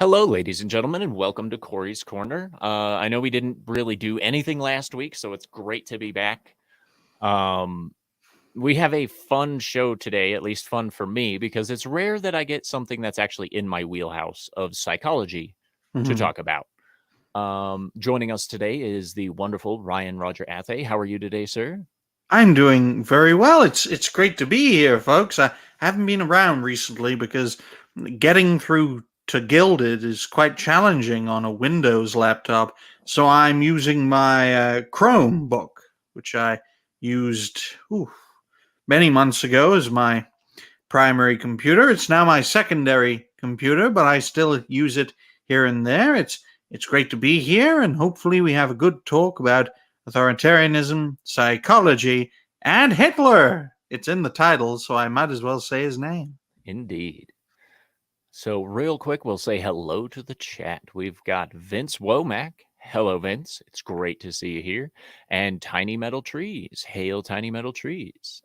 Hello, ladies and gentlemen, and welcome to Cory's Corner. I know we didn't really do anything last week, so it's great to be back. We have a fun show today, at least fun for me, because it's rare that I get something that's actually in my wheelhouse of psychology to talk about. Joining us today is the wonderful Ryan Roger Athay. How are you today, sir? I'm doing very well. It's great to be here, folks. I haven't been around recently because getting through to Gilded is quite challenging on a Windows laptop. So I'm using my Chromebook, which I used many months ago as my primary computer. It's now my secondary computer, but I still use it here and there. It's great to be here, and hopefully we have a good talk about authoritarianism, psychology, and Hitler. It's in the title, so I might as well say his name. Indeed. So real quick, we'll say hello to the chat. We've got Vince Womack. Hello, Vince. It's great to see you here. And Tiny Metal Trees. Hail, Tiny Metal Trees.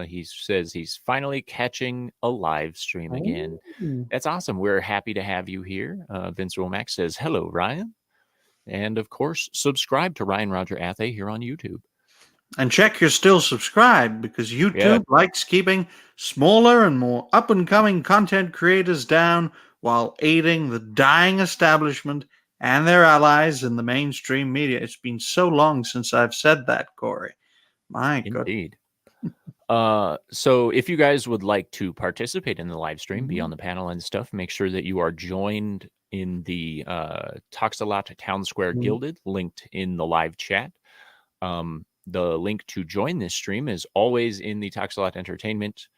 He says he's finally catching a live stream again. That's awesome. We're happy to have you here. Vince Womack says, hello, Ryan. And of course, subscribe to Ryan Roger Athay here on YouTube. And check you're still subscribed, because YouTube likes keeping smaller and more up-and-coming content creators down while aiding the dying establishment and their allies in the mainstream media. It's been so long since I've said that, Cory. My God. Indeed. So if you guys would like to participate in the live stream, be on the panel and stuff, make sure that you are joined in the Toxalot Town Square Gilded, linked in the live chat. The link to join this stream is always in the Toxalot Entertainment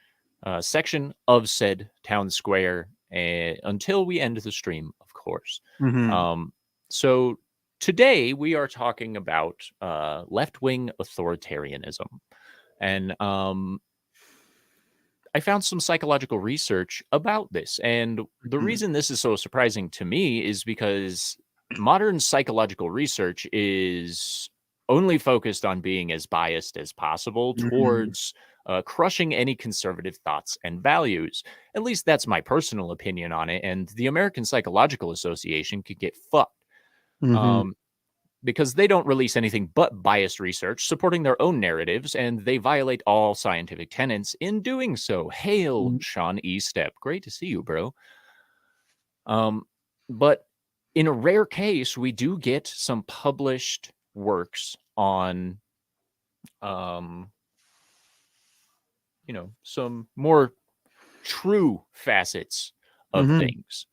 section of said Town Square until we end the stream, of course. So today we are talking about left-wing authoritarianism. And I found some psychological research about this. And the reason this is so surprising to me is because modern psychological research is only focused on being as biased as possible towards crushing any conservative thoughts and values. At least that's my personal opinion on it. And the American Psychological Association could get fucked. Because they don't release anything but biased research supporting their own narratives, and they violate all scientific tenets in doing so. Hail, Sean E. Step. Great to see you, bro. But in a rare case, we do get some published works on, some more true facets of things.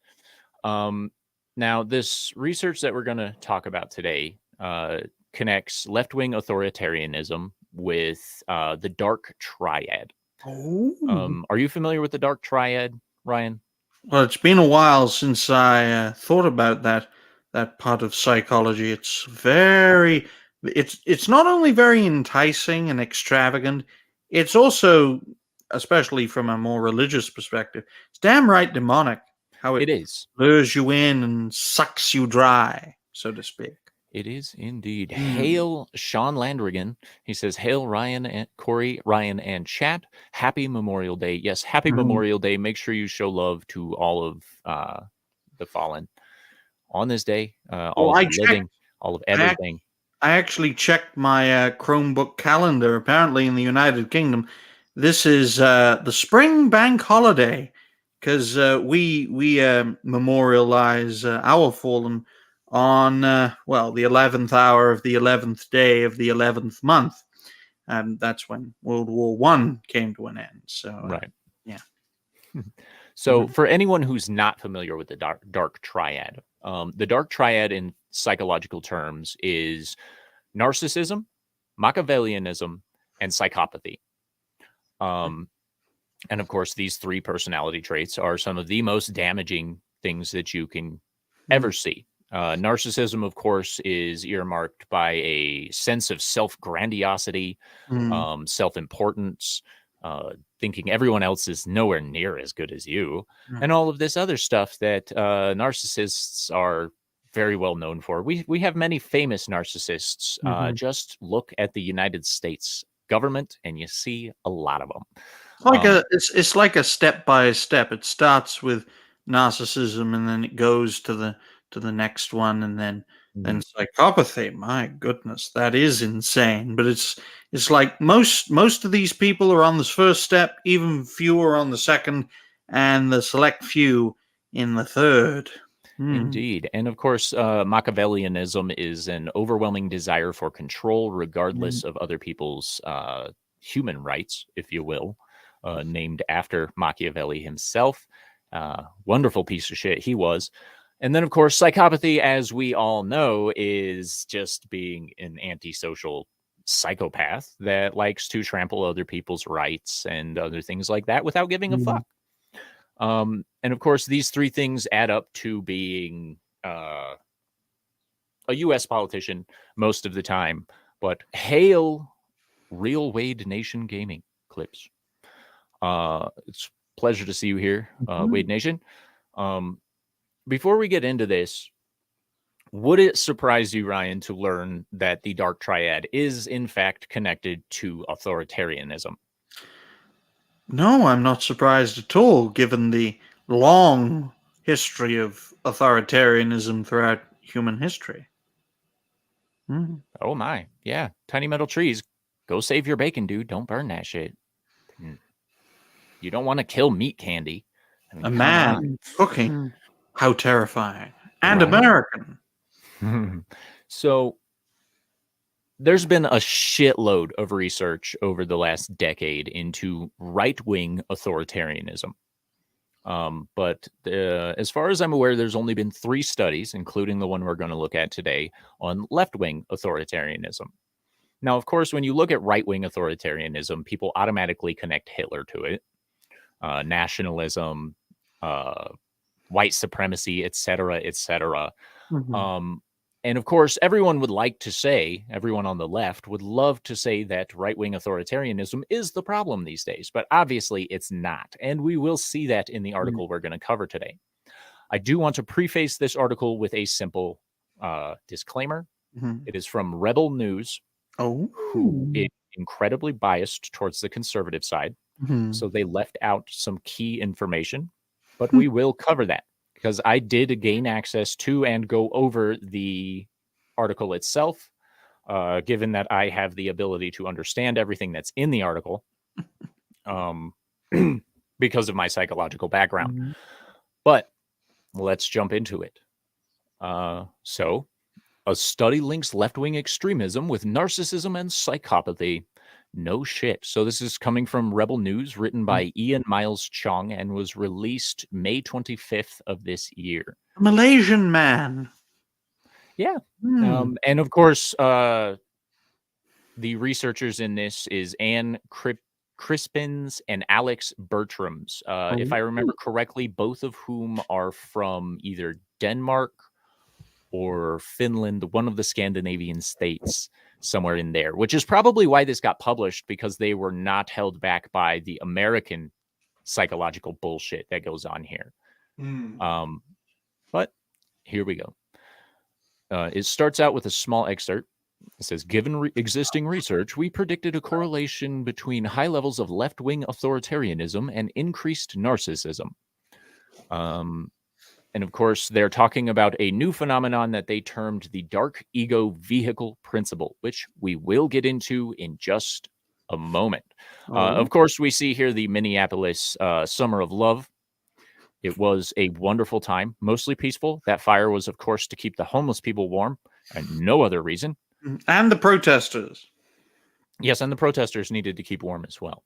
Now, this research that we're going to talk about today connects left-wing authoritarianism with the dark triad. Are you familiar with the dark triad, Ryan? Well, it's been a while since I thought about that part of psychology. It's not only very enticing and extravagant, it's also, especially from a more religious perspective, it's damn right demonic. How it is. Lures you in and sucks you dry, so to speak. It is indeed. Hail, Sean Landrigan. He says, hail, Ryan, and Cory, Ryan, and chat. Happy Memorial Day. Yes, happy Memorial Day. Make sure you show love to all of the fallen on this day. All of the living, all of everything. I actually checked my Chromebook calendar. Apparently, in the United Kingdom, this is the spring bank holiday, because we memorialize our fallen on the 11th hour of the 11th day of the 11th month, and that's when World War I came to an end. So So for anyone who's not familiar with the dark triad, the dark triad in psychological terms is narcissism, Machiavellianism, and psychopathy. And of course, these three personality traits are some of the most damaging things that you can ever see. Narcissism, of course, is earmarked by a sense of self-grandiosity, self-importance, thinking everyone else is nowhere near as good as you, and all of this other stuff that narcissists are very well known for. We have many famous narcissists. Just look at the United States government, and you see a lot of them. It's like a step by step. It starts with narcissism, and then it goes to the next one, and then Mm. psychopathy. My goodness, that is insane. But it's like most of these people are on this first step, even fewer on the second, and the select few in the third. Indeed. And of course, Machiavellianism is an overwhelming desire for control, regardless of other people's human rights, if you will, named after Machiavelli himself. Wonderful piece of shit he was. And then, of course, psychopathy, as we all know, is just being an antisocial psychopath that likes to trample other people's rights and other things like that without giving a fuck. And of course, these three things add up to being a U.S. politician most of the time. But hail real Wade Nation gaming clips. It's a pleasure to see you here, Wade Nation. Before we get into this, would it surprise you, Ryan, to learn that the Dark Triad is in fact connected to authoritarianism? No, I'm not surprised at all, given the long history of authoritarianism throughout human history. Oh my, yeah. Tiny metal trees. Go save your bacon, dude. Don't burn that shit. You don't want to kill meat candy. I mean, A come on. man cooking. How terrifying. And Right? American. So there's been a shitload of research over the last decade into right-wing authoritarianism. But as far as I'm aware, there's only been 3 studies, including the one we're going to look at today, on left-wing authoritarianism. Now, of course, when you look at right-wing authoritarianism, people automatically connect Hitler to it. Nationalism, white supremacy, etc., etc. And of course, everyone would like to say, everyone on the left would love to say that right-wing authoritarianism is the problem these days, but obviously it's not. And we will see that in the article we're going to cover today. I do want to preface this article with a simple disclaimer. It is from Rebel News, who is incredibly biased towards the conservative side. So they left out some key information, but we will cover that because I did gain access to and go over the article itself, given that I have the ability to understand everything that's in the article because of my psychological background. But let's jump into it. So, a study links left-wing extremism with narcissism and psychopathy. No shit. So this is coming from Rebel News, written by Ian Miles Chong, and was released May 25th of this year. A Malaysian man. Yeah. And of course, the researchers in this is Anne Crispins and Alex Bertrams. If I remember correctly, both of whom are from either Denmark or Finland, one of the Scandinavian states, somewhere in there, which is probably why this got published, because they were not held back by the American psychological bullshit that goes on here. But here we go. It starts out with a small excerpt. It says, given existing research, we predicted a correlation between high levels of left-wing authoritarianism and increased narcissism. And of course, they're talking about a new phenomenon that they termed the dark ego vehicle principle, which we will get into in just a moment. Of course, we see here the Minneapolis Summer of Love. It was a wonderful time, mostly peaceful. That fire was, of course, to keep the homeless people warm, and no other reason. And the protesters. Yes, and the protesters needed to keep warm as well.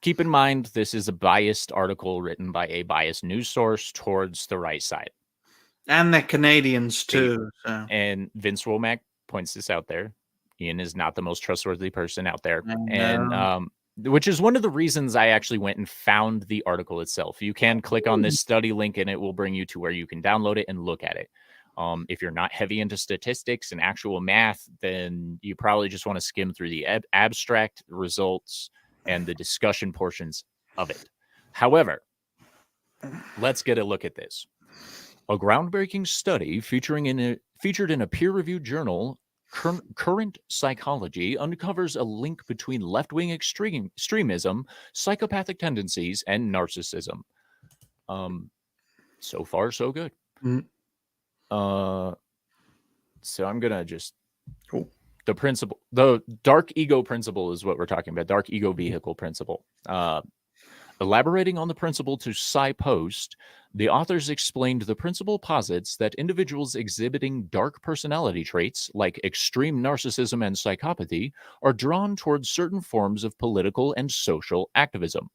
Keep in mind, this is a biased article written by a biased news source towards the right side. And the Canadians, too. So. And Vince Womack points this out there. Ian is not the most trustworthy person out there. And which is one of the reasons I actually went and found the article itself. You can click on this study link and it will bring you to where you can download it and look at it. If you're not heavy into statistics and actual math, then you probably just want to skim through the abstract results and the discussion portions of it. However, let's get a look at this. A groundbreaking study featured in a peer-reviewed journal Current psychology uncovers a link between left-wing extremism, psychopathic tendencies, and narcissism. So far, so good. Mm. So I'm gonna just Cool. the principle, the dark ego principle is what we're talking about. Dark ego vehicle principle. Elaborating on the principle to Post, the authors explained the principle posits that individuals exhibiting dark personality traits like extreme narcissism and psychopathy are drawn towards certain forms of political and social activism.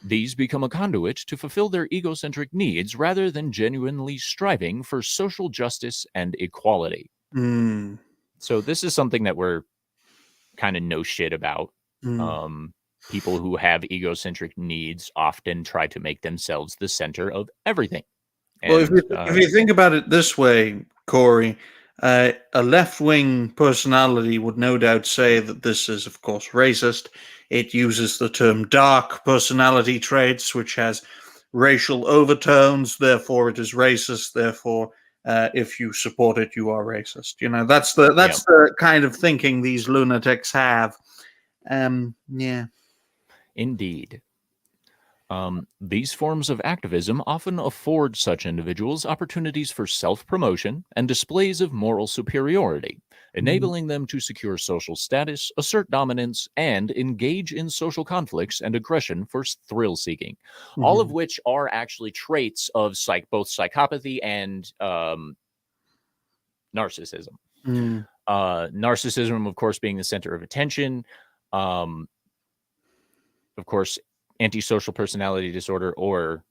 These become a conduit to fulfill their egocentric needs rather than genuinely striving for social justice and equality. Mm. So this is something that we're kind of no shit about. Mm. People who have egocentric needs often try to make themselves the center of everything. Well, And if you think about it this way, Corey, a left-wing personality would no doubt say that this is, of course, racist. It uses the term dark personality traits, which has racial overtones. Therefore, it is racist. Therefore, if you support it, you are racist. You know, that's the kind of thinking these lunatics have. Yeah. indeed, these forms of activism often afford such individuals opportunities for self promotion and displays of moral superiority, Mm. enabling them to secure social status, assert dominance, and engage in social conflicts and aggression for thrill seeking, all of Mhm. which are actually traits of both psychopathy and narcissism. Mm. Narcissism, of course, being the center of attention. Um, of course, antisocial personality disorder or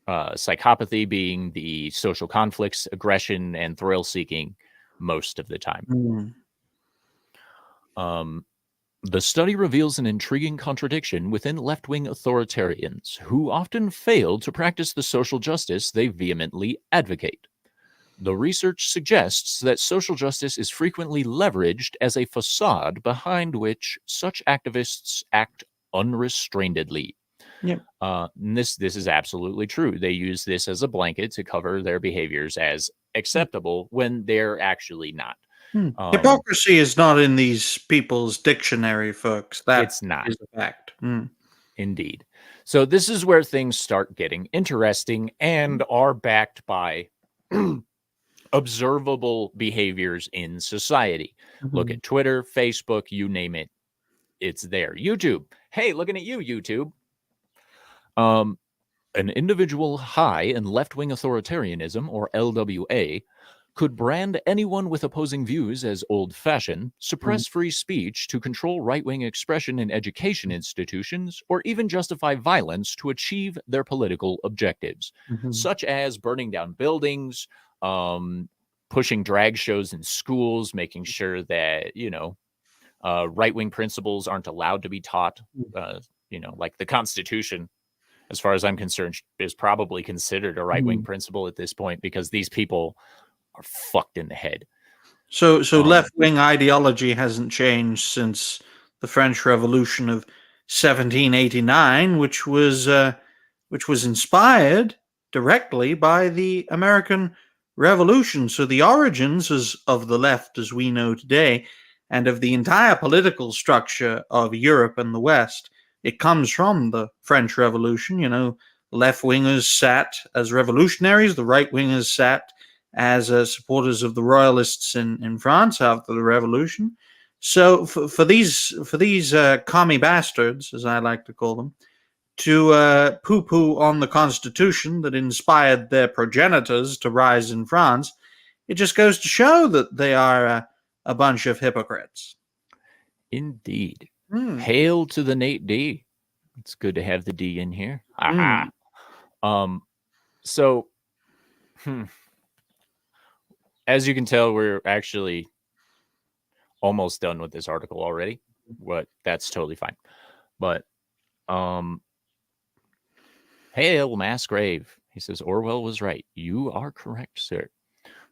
psychopathy being the social conflicts, aggression, and thrill seeking most of the time. Mm. The study reveals an intriguing contradiction within left wing authoritarians who often fail to practice the social justice they vehemently advocate. The research suggests that social justice is frequently leveraged as a facade behind which such activists act unrestrainedly. Yep. This is absolutely true. They use this as a blanket to cover their behaviors as acceptable when they're actually not. Um, Hypocrisy is not in these people's dictionary, folks. That it's not, is a fact. Mm. indeed. So this is where things start getting interesting and are backed by observable behaviors in society. Look Mhm. at Twitter, Facebook, you name it, it's there. YouTube. Hey, looking at you, YouTube. Um, an individual high in left wing authoritarianism, or LWA, could brand anyone with opposing views as old fashioned, Mm. suppress free speech to control right wing expression in education institutions, or even justify violence to achieve their political objectives, Mhm. such as burning down buildings, um, pushing drag shows in schools, making sure that, right wing principles aren't allowed to be taught. Uh, like the Constitution, as far as I'm concerned, is probably considered a right wing Mhm. principle at this point because these people are fucked in the head. So Um, left-wing ideology hasn't changed since the French Revolution of 1789, which was inspired directly by the American Revolution. So the origins of the left as we know today and of the entire political structure of Europe and the West, it comes from the French Revolution. You know, left-wingers sat as revolutionaries, the right-wingers sat as supporters of the royalists in France after the revolution. So for these commie bastards, as I like to call them, to poo-poo on the constitution that inspired their progenitors to rise in France, it just goes to show that they are a bunch of hypocrites. Indeed. Mm. Hail to the Nate D. It's good to have the D in here. Haha. Mm. So, as you can tell, we're actually almost done with this article already. That's totally fine. But hail mass grave. He says Orwell was right. You are correct, sir.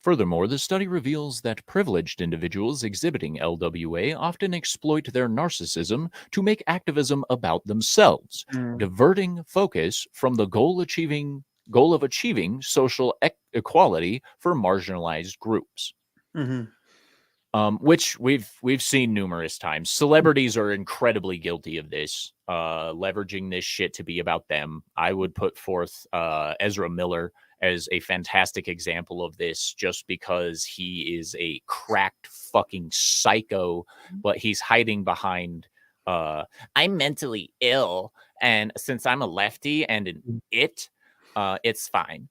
Furthermore, the study reveals that privileged individuals exhibiting LWA often exploit their narcissism to make activism about themselves, Mm. diverting focus from the goal of achieving social equality for marginalized groups. Mm-hmm. Which we've seen numerous times. Celebrities are incredibly guilty of this, leveraging this shit to be about them. I would put forth Ezra Miller as a fantastic example of this, just because he is a cracked fucking psycho, but he's hiding behind I'm mentally ill, and since I'm a lefty and it's fine.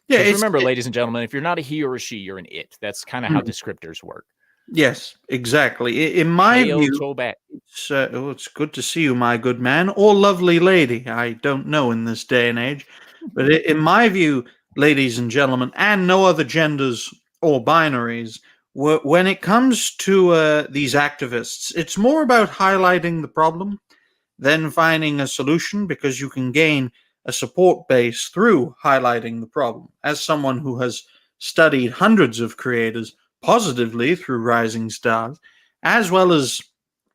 Yeah, Because remember, ladies and gentlemen, if you're not a he or a she, you're an it. That's kind of how descriptors work. yes, exactly. In my Hail view, Tolbat. it's good to see you, my good man, or lovely lady. I don't know in this day and age, but in my view, ladies and gentlemen, and no other genders or binaries, when it comes to these activists, it's more about highlighting the problem than finding a solution, because you can gain a support base through highlighting the problem. As someone who has studied hundreds of creators positively through Rising Stars, as well as,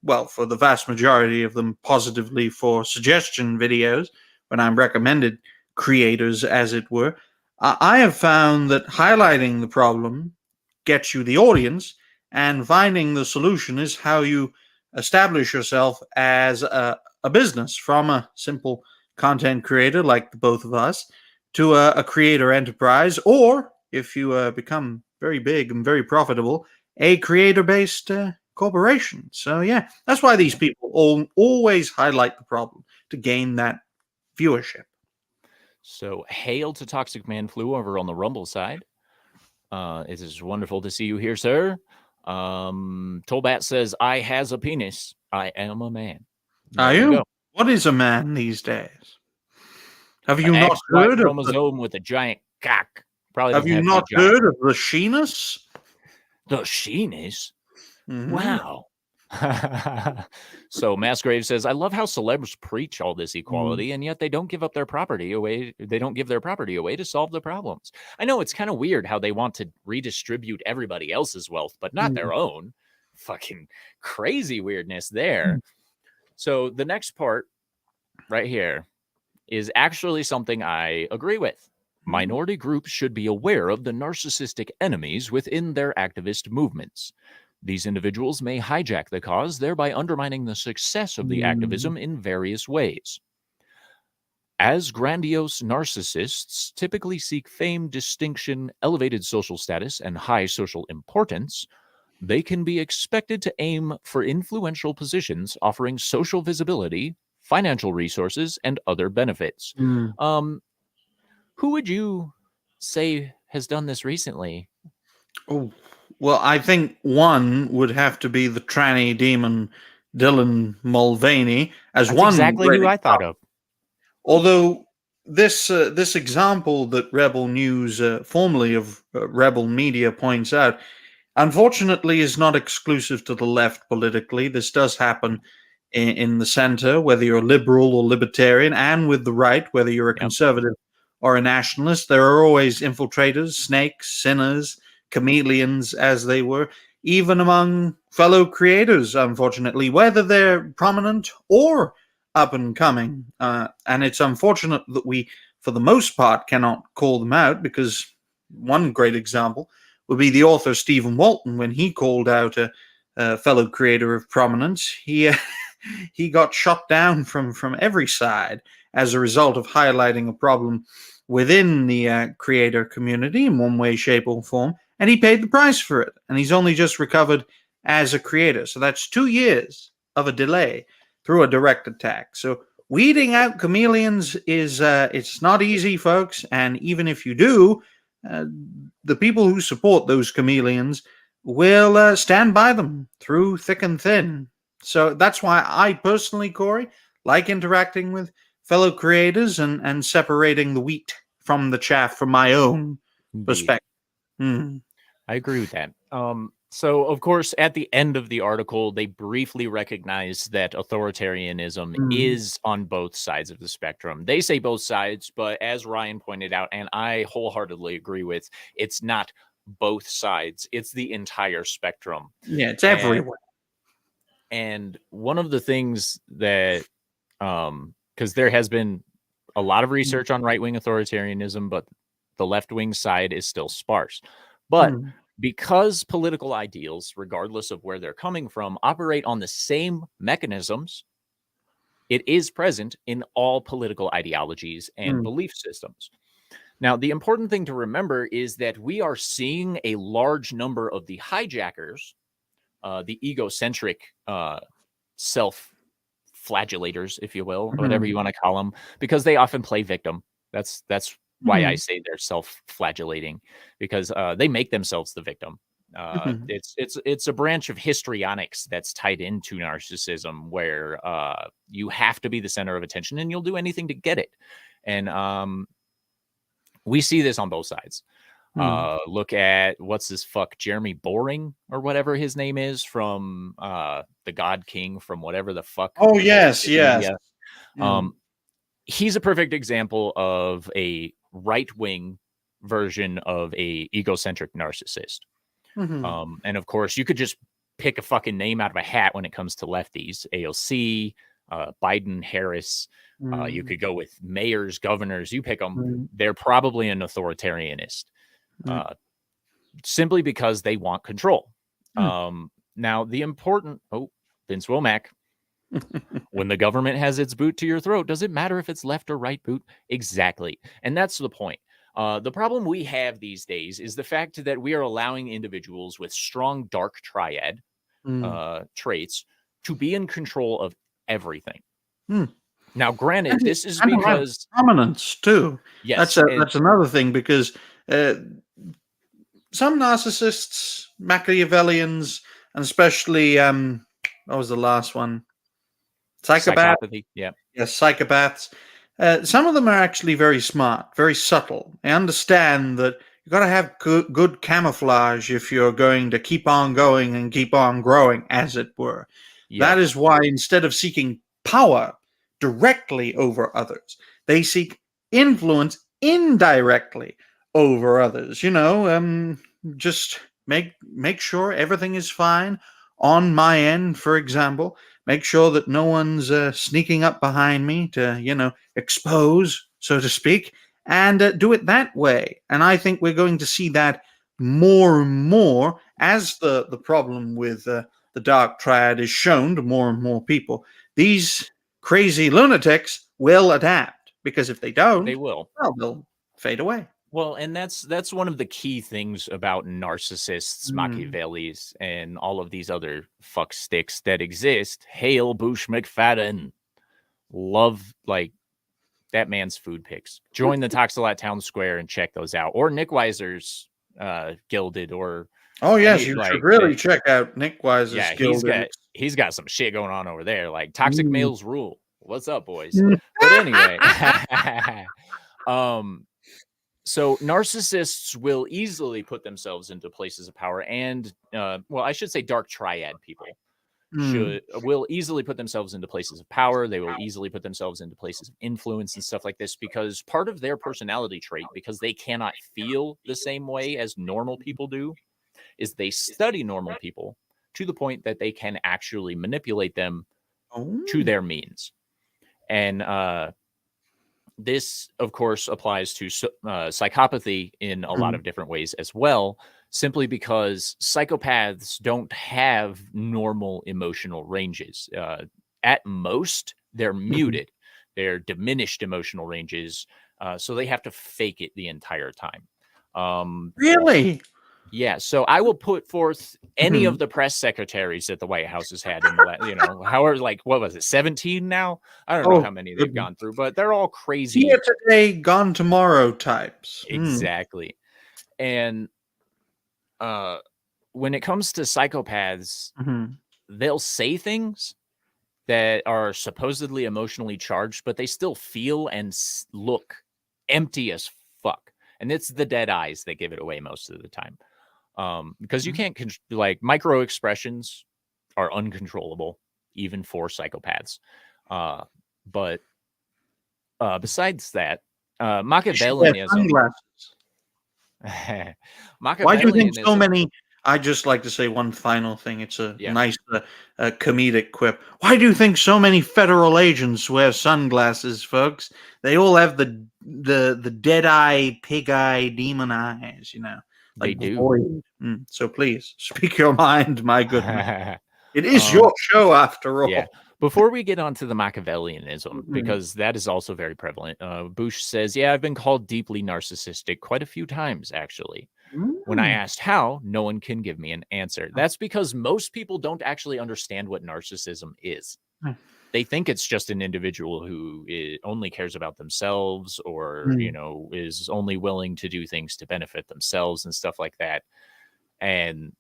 well, for the vast majority of them, positively for suggestion videos, when I'm recommended creators, as it were, I have found that highlighting the problem gets you the audience, and finding the solution is how you establish yourself as a business, from a simple content creator like the both of us to a creator enterprise, or if you become very big and very profitable, a creator based corporation. So, yeah, that's why these people always highlight the problem to gain that viewership. So, hail to Toxic Man Flu over on the Rumble side. It is wonderful to see you here, sir. Tolbat says, I has a penis. I am a man. There Are you you? go. What is a man these days? Have An you not XY heard of the chromosome with a giant cock. Probably Have doesn't you have to be not giant. heard of the sheenus? The sheenis? Mm-hmm. Wow. So Massgrave says, I love how celebs preach all this equality, and yet they don't give up their property away. They don't give their property away to solve the problems. I know it's kind of weird how they want to redistribute everybody else's wealth, but not their own. Fucking crazy weirdness there. So the next part right here is actually something I agree with. Minority groups should be aware of the narcissistic enemies within their activist movements. These individuals may hijack the cause, thereby undermining the success of the activism in various ways. As grandiose narcissists typically seek fame, distinction, elevated social status, and high social importance, they can be expected to aim for influential positions offering social visibility, financial resources, and other benefits. Um, who would you say has done this recently? Oh, well, I think one would have to be the tranny demon Dylan Mulvaney as That's one exactly great who I thought example. of. Although this example that Rebel News, formerly of Rebel Media, points out, unfortunately, is not exclusive to the left politically. This does happen in the center, whether you're liberal or libertarian, and with the right, whether you're a Yep. conservative or a nationalist. There are always infiltrators, snakes, sinners, chameleons, as they were, even among fellow creators, unfortunately, whether they're prominent or up and coming. And it's unfortunate that we, for the most part, cannot call them out, because one great example would be the author Stephen Walton. When he called out a fellow creator of prominence, he got shot down from every side as a result of highlighting a problem within the creator community in one way, shape, or form, and he paid the price for it. And he's only just recovered as a creator. So that's 2 years of a delay through a direct attack. So weeding out chameleons is it's not easy, folks. And even if you do, uh, the people who support those chameleons will stand by them through thick and thin. So that's why I personally, Cory, like interacting with fellow creators and separating the wheat from the chaff from my own Indeed. perspective. Mm. I agree with that. So, of course, at the end of the article, they briefly recognize that authoritarianism Mm. is on both sides of the spectrum. They say both sides, but as Ryan pointed out, and I wholeheartedly agree with, it's not both sides, it's the entire spectrum. Yeah, it's And everywhere. and one of the things that because there has been a lot of research on right-wing authoritarianism, but the left-wing side is still sparse. But Mm. because political ideals, regardless of where they're coming from, operate on the same mechanisms, it is present in all political ideologies and belief systems. Now, the important thing to remember is that we are seeing a large number of the hijackers, the egocentric self-flagellators, if you will, whatever you want to call them, because they often play victim. That's why I say they're self-flagellating, because they make themselves the victim. It's a branch of histrionics that's tied into narcissism, where you have to be the center of attention and you'll do anything to get it. And we see this on both sides. Look at what's this Jeremy Boring or whatever his name is from the God King from whatever the fuck. Oh yes, yes. He's a perfect example of a right-wing version of a egocentric narcissist. And of course, you could just pick a fucking name out of a hat when it comes to lefties. AOC, Biden, Harris. You could go with mayors, governors. You pick them. They're probably an authoritarianist, simply because they want control. Now, the important Vince Womack. When the government has its boot to your throat, does it matter if it's left or right boot? Exactly. And that's the point. The problem we have these days is the fact that we are allowing individuals with strong dark triad traits to be in control of everything. Now, granted, this is because dominance too. Yes, that's another thing, because some narcissists, Machiavellians, and especially what was the last one? Psychopathy. Yeah. Yes, psychopaths. Some of them are actually very smart, very subtle. They understand that you've got to have good camouflage if you're going to keep on going and keep on growing, as it were. Yeah. That is why, instead of seeking power directly over others, they seek influence indirectly over others. Just make sure everything is fine on my end, for example. Make sure that no one's sneaking up behind me to, expose, so to speak, and do it that way. And I think we're going to see that more and more as the problem with the dark triad is shown to more and more people. These crazy lunatics will adapt, because if they don't, they will. Well, they'll fade away. Well, and that's one of the key things about narcissists, Machiavellis, and all of these other fuck sticks that exist. Hail Bush McFadden. Love, that man's food pics. Join the Toxalat Town Square and check those out. Or Nick Weiser's Gilded, or... Oh, yes, you should really check out Nick Weiser's Gilded. He's got some shit going on over there. Toxic males rule. What's up, boys? But anyway... So narcissists will easily put themselves into places of power, and I should say dark triad people will easily put themselves into places of power. They will easily put themselves into places of influence and stuff like this, because part of their personality trait, because they cannot feel the same way as normal people do, is they study normal people to the point that they can actually manipulate them to their means. And this, of course, applies to psychopathy in a lot of different ways as well, simply because psychopaths don't have normal emotional ranges. At most, they're muted. They're diminished emotional ranges, so they have to fake it the entire time. Really? Yeah, so I will put forth any of the press secretaries that the White House has had in the however, what was it, 17 now? I don't know how many they've gone through, but they're all crazy. Here today, gone tomorrow types. Exactly. And when it comes to psychopaths, they'll say things that are supposedly emotionally charged, but they still feel and look empty as fuck. And it's the dead eyes that give it away most of the time. Because you can't micro expressions are uncontrollable, even for psychopaths. But besides that, Machiavellianism. Why do you think so many? I just like to say one final thing. It's a nice comedic quip. Why do you think so many federal agents wear sunglasses, folks? They all have the dead eye, pig eye, demon eyes. They like do. void. So please speak your mind, my good man. It is um, your show after yeah. all. Before we get on to the Machiavellianism, Mhm. because that is also very prevalent, Bush says, "Yeah, I've been called deeply narcissistic quite a few times, actually. When I Mm. asked how, no one can give me an answer." That's because most people don't actually understand what narcissism is. They think it's just an individual who only cares about themselves, or Mm. is only willing to do things to benefit themselves and stuff like that. And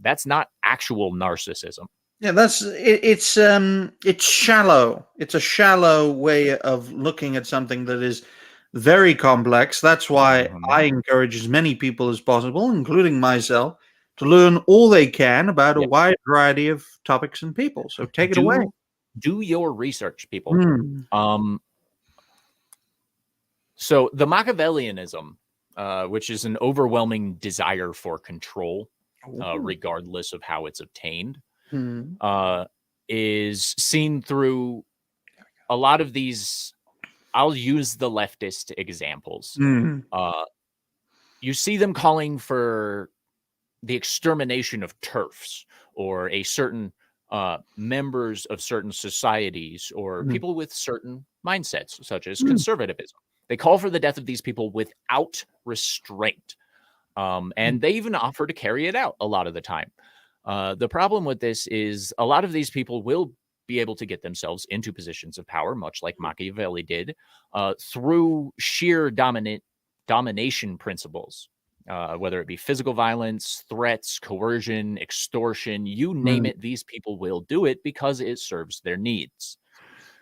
that's not actual narcissism. Yeah, that's it, it's shallow. It's a shallow way of looking at something that is very complex. That's why Mhm. I encourage as many people as possible, including myself, to learn all they can about a Yep. wide variety of topics and people. So take it away. Do your research, people. Mm. Um, so the Machiavellianism, which is an overwhelming desire for control, Ooh. regardless of how it's obtained, Mm. uh, is seen through a lot of these. I'll use the leftist examples. Mm. Uh, you see them calling for the extermination of turfs, or a certain members of certain societies, or Mm. people with certain mindsets, such as Mm. conservatism. They call for the death of these people without restraint. And they even offer to carry it out a lot of the time. The problem with this is a lot of these people will be able to get themselves into positions of power, much like Machiavelli did, through sheer domination principles, whether it be physical violence, threats, coercion, extortion, you name Mm. it, these people will do it because it serves their needs.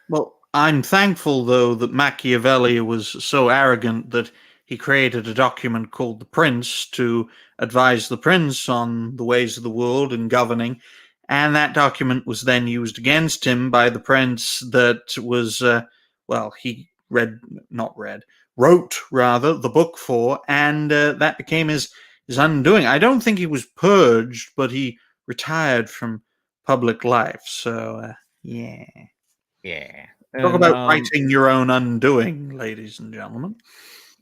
Well, I'm thankful, though, that Machiavelli was so arrogant that he created a document called The Prince to advise the prince on the ways of the world and governing. And that document was then used against him by the prince that was, well, he wrote rather, the book for, and that became his undoing. I don't think he was purged, but he retired from public life. So, yeah. Yeah. Talk And about writing your own undoing, ladies and gentlemen.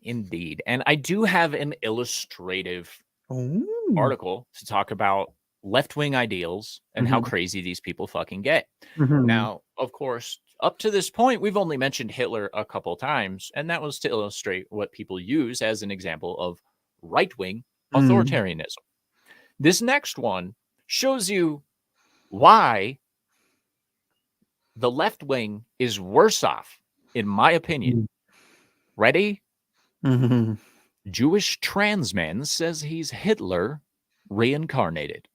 indeed. And I do have an illustrative Oh. article to talk about left-wing ideals and how Mhm. crazy these people fucking get. Mhm. Now, of course, up to this point, we've only mentioned Hitler a couple times, and that was to illustrate what people use as an example of right-wing Mm. authoritarianism. This next one shows you why the left wing is worse off, in my opinion. Mm. Ready? Mhm. Jewish trans man says he's Hitler reincarnated.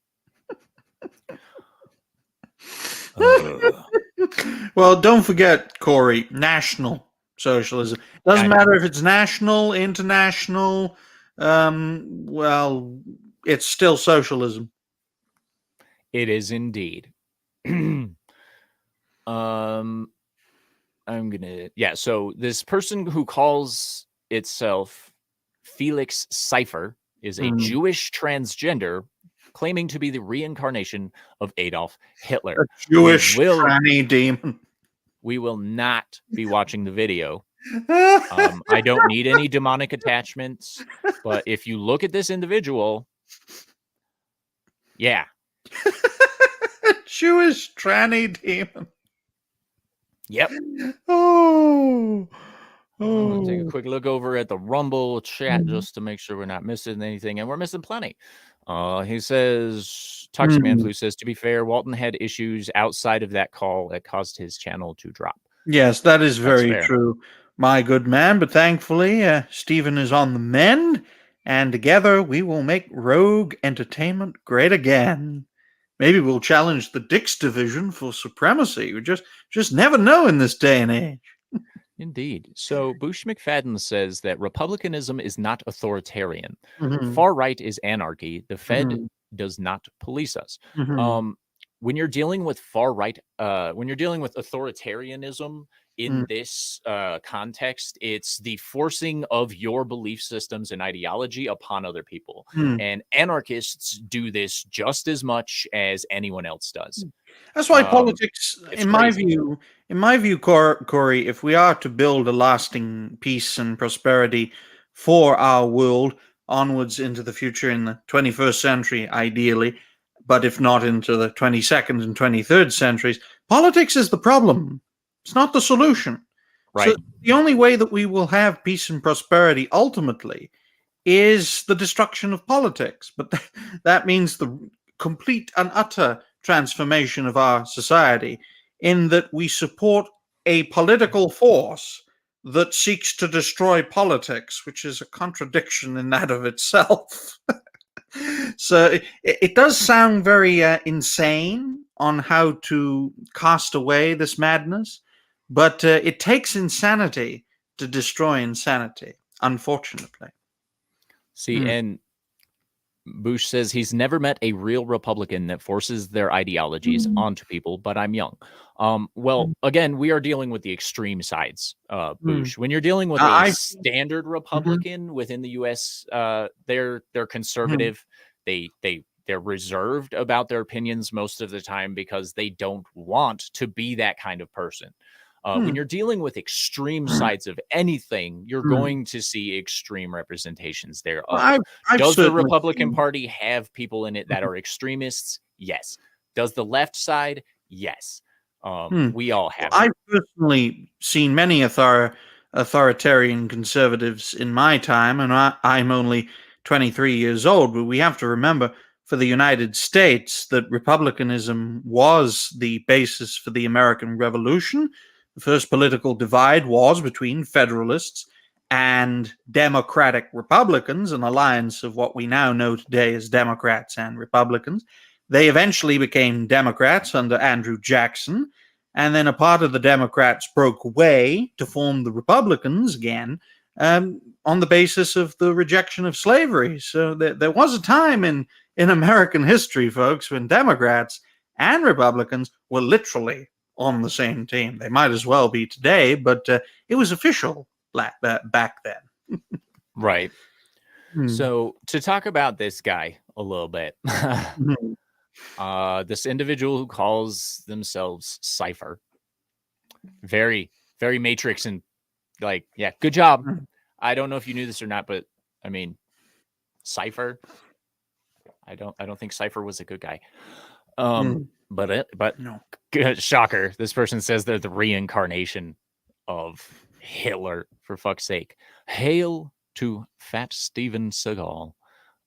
Uh, Well, don't forget, Cory, National Socialism. Doesn't I know. matter if it's national, international, well, it's still socialism. It is indeed. I'm gonna, yeah. So this person who calls itself Felix Cipher is a Mm. Jewish transgender claiming to be the reincarnation of Adolf Hitler. A We Jewish will tranny demon. we will not be watching the video. I don't need any demonic attachments, but if you look at this individual, yeah, Jewish tranny demon. yep. Oh. I'm gonna take a Oh. quick look over at the Rumble chat Mm. just to make sure we're not missing anything, and we're missing plenty. He says, Toxic Man Mm. Flu says, to be fair, Walton had issues outside of that call that caused his channel to drop. Yes, that is That's very fair. true, my good man. But thankfully, Stephen is on the mend, and together we will make Rogue Entertainment great again. Maybe we'll challenge the Dix division for supremacy. We just never know in this day and age. Indeed. So Bush McFadden says that republicanism is not authoritarian. Mhm. Far right is anarchy. The Fed Mhm. does not police us. Mhm. Um, when you're dealing with far right, when you're dealing with authoritarianism Mm. in this context, it's the forcing of your belief systems and ideology upon other people. Mm. And anarchists do this just as much as anyone else does. That's why Um, politics, it's crazy. In my view, Corey, if we are to build a lasting peace and prosperity for our world, onwards into the future in the 21st century, ideally, but if not into the 22nd and 23rd centuries, politics is the problem. It's not the solution. So Right. the only way that we will have peace and prosperity ultimately is the destruction of politics. But that means the complete and utter transformation of our society, in that we support a political force that seeks to destroy politics, which is a contradiction in that of itself. So it does sound very insane on how to cast away this madness, but it takes insanity to destroy insanity, unfortunately. See, Mm. and Bush says he's never met a real Republican that forces their ideologies Mm. onto people, but I'm young. Well, again, we are dealing with the extreme sides, Mm. Bush. When you're dealing with a I. standard Mhm. Republican within the U.S., they're Mhm. conservative. They're reserved about their opinions most of the time because they don't want to be that kind of person. When Mm. you're dealing with extreme sides of anything, you're Mm. going to see extreme representations Well, thereof. I've Does the certainly Republican seen. Party have people in it that are extremists? Yes. Does the left side? Yes. Hmm. We all Well, have it. I've personally seen many authoritarian conservatives in my time, and I'm only 23 years old. But we have to remember, for the United States, that republicanism was the basis for the American Revolution. The first political divide was between Federalists and Democratic Republicans, an alliance of what we now know today as Democrats and Republicans. They eventually became Democrats under Andrew Jackson, and then a part of the Democrats broke away to form the Republicans again, on the basis of the rejection of slavery. So there was a time in American history, folks, when Democrats and Republicans were literally on the same team. They might as well be today, but it was official back then. Right. Hmm. So to talk about this guy a little bit, Mhm. this individual who calls themselves Cypher, very, very Matrix and like, yeah, good job. Mhm. I don't know if you knew this or not, but I mean, Cypher. I don't think Cypher was a good guy. Mhm. But No. shocker, this person says they're the reincarnation of Hitler, for fuck's sake. Hail to Fat Steven Seagal.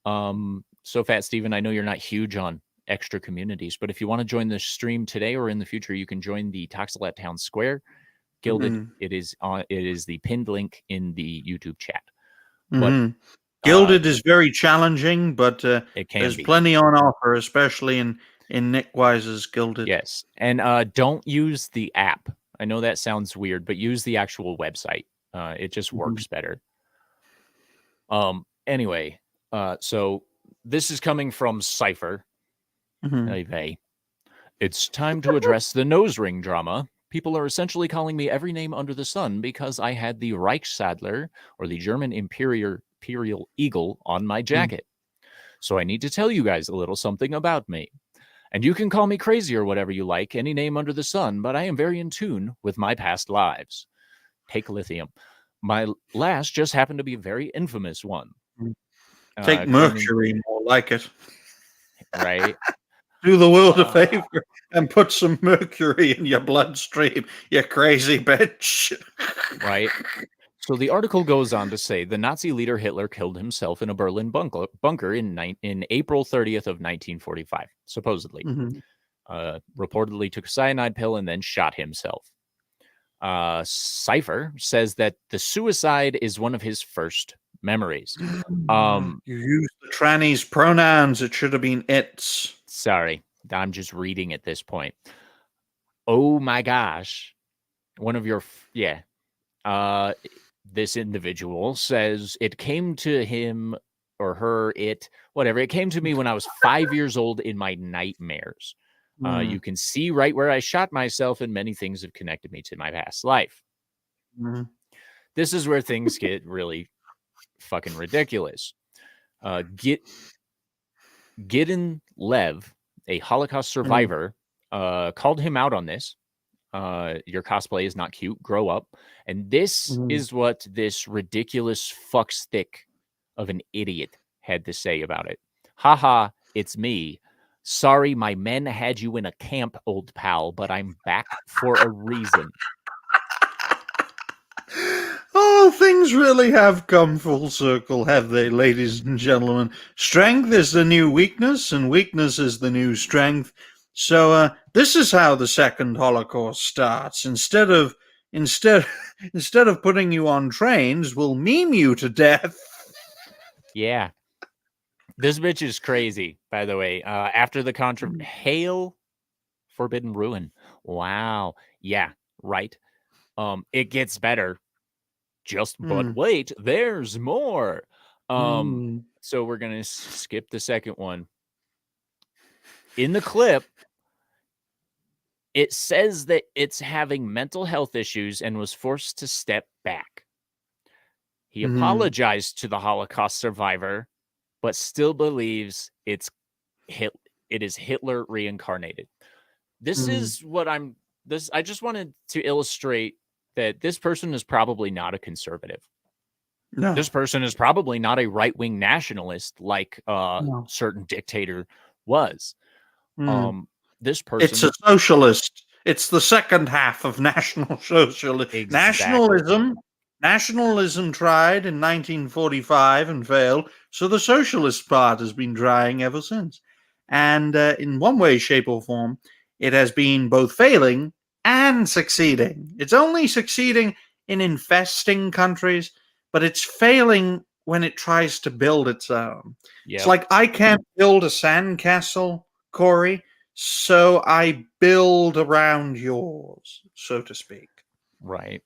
So Fat Steven, I know you're not huge on extra communities, but if you want to join the stream today or in the future, you can join the Toxel at Town Square Gilded. Mhm. It is the pinned link in the YouTube chat. But Mhm. Gilded is very challenging, but it can there's be. plenty on offer, especially in Nick Wise's Gilded. Yes. And don't use the app. I know that sounds weird, but use the actual website. It just Mhm. works better. Anyway, so this is coming from Cypher. Mhm. It's time to address the nose ring drama. People are essentially calling me every name under the sun because I had the Reichsadler, or the German Imperial Eagle, on my Mhm. jacket. So I need to tell you guys a little something about me. And you can call me crazy or whatever you like, any name under the sun, but I am very in tune with my past lives. Take lithium. My last just happened to be a very infamous one. Mhm. Take Came in, Mercury, more like it. right? Do the world a Uh, favor and put some mercury in your bloodstream, you crazy bitch. right. So the article goes on to say the Nazi leader Hitler killed himself in a Berlin bunker in April 30th of 1945, supposedly. Mhm. Reportedly took a cyanide pill and then shot himself. Cypher says that the suicide is one of his first memories. You used the tranny's pronouns. It should have been its. Sorry, I'm just reading at this point. Oh my gosh. One of your, yeah. This individual says it came to him or her, whatever. It came to me when I was 5 years old in my nightmares. You Mm. can see right where I shot myself, and many things have connected me to my past life. Mhm. This is where things get really fucking ridiculous. Gideon Lev, a Holocaust Mm. survivor, called him out on this. Your cosplay is not cute. Grow up. And this Mhm. is what this ridiculous fuckstick of an idiot had to say about it. Haha, it's me. Sorry, my men had you in a camp, old pal, but I'm back for a reason. Oh, things really have come full circle, have they, ladies and gentlemen? Strength is the new weakness, and weakness is the new strength. So this is how the second Holocaust starts. Instead instead of putting you on trains, we'll meme you to death. Yeah. This bitch is crazy, by the way. After the Hail Forbidden Ruin. Wow. Yeah, right. It gets better. But wait, there's more. So we're gonna skip the second one. In the clip, it says that it's having mental health issues and was forced to step back. He apologized to the Holocaust survivor, but still believes it is Hitler reincarnated. This is what I just wanted to illustrate that this person is probably not a conservative. No. This person is probably not a right-wing nationalist like No. certain dictator was. This person... It's a socialist. It's the second half of National Socialism. Exactly. Nationalism tried in 1945 and failed, so the Socialist Part has been trying ever since. And in one way, shape, or form, it has been both failing and succeeding. It's only succeeding in infesting countries, but it's failing when it tries to build its own. Yep. It's like, I can't build a sandcastle, Cory, so I build around yours, so to speak. Right.